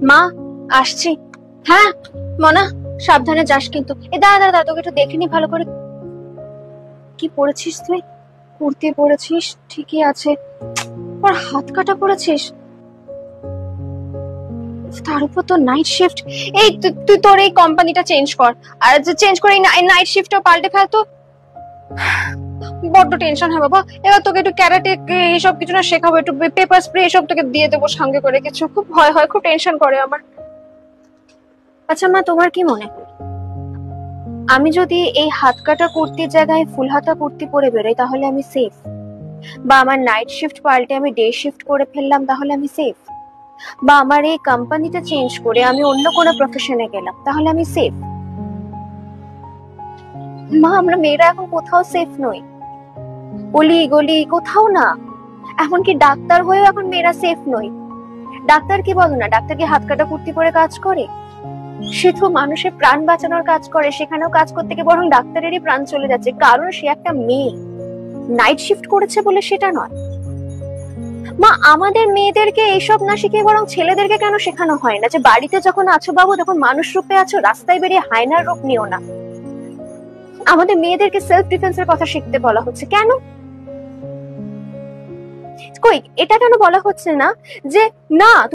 মা, আসছি। হ্যাঁ মনা, সাবধানে যাস কিন্তু। দাঁড়া দাঁড়া, তোকে একটু দেখে নি ভালো করে। কি পরেছিস তুই? কুর্তি পরেছিস ঠিকই আছে, আর হাত কাটা পরেছিস, তার উপর তো নাইট শিফট। এই তুই তোর এই কোম্পানিটা চেঞ্জ কর, আর চেঞ্জ করে নাইট শিফটও পাল্টে ফেল তো। বড্ড টেনশন হয় বাবা। এবার তোকে একটু ক্যারাটে এইসব কিছু না শেখাবো, একটু পেপার স্প্রে এসব তোকে দিয়ে দেবো সঙ্গে করে কিছু। খুব ভয় হয়, খুব টেনশন করে আমার। আচ্ছা মা, তোমার কি মনে হয় আমি যদি এই হাত কাটা কুর্তির জায়গায় ফুল হাতা কুর্তি পরে বেরোই তাহলে আমি সেফ? বা আমার নাইট শিফট পাল্টে আমি ডে শিফট করে ফেললাম তাহলে আমি সেফ? বা আমার এই কোম্পানিটা চেঞ্জ করে আমি অন্য কোনো প্রফেশনে গেলাম তাহলে আমি সেফ? মা, আমরা মেয়েরা এখন কোথাও সেফ নই, অলি গলি কোথাও না। এমনকি ডাক্তার হয়েও এখন মেয়েরা সেফ নই। ডাক্তার কি বলো না, ডাক্তার কি হাত কাটা কুর্তি পরে কাজ করে? সে তো মানুষের প্রাণ বাঁচানোর কাজ করে, সেখানেও কাজ করতে গিয়ে বরং ডাক্তারেরই প্রাণ চলে যাচ্ছে, কারণ সে একটা মেয়ে। নাইট শিফট করেছে বলে সেটা নয়। মা, আমাদের মেয়েদেরকে এইসব না শিখিয়ে বরং ছেলেদেরকে কেন শেখানো হয় না যে বাড়িতে যখন আছো বাবু তখন মানুষ রূপে আছো, রাস্তায় বেরিয়ে হায়নার রূপ নিও না? আমাদের মেয়েদেরকে সেলফ ডিফেন্সের কথা শিখতে বলা হচ্ছে কেন? কই এটা কেন বলা হচ্ছে না যে না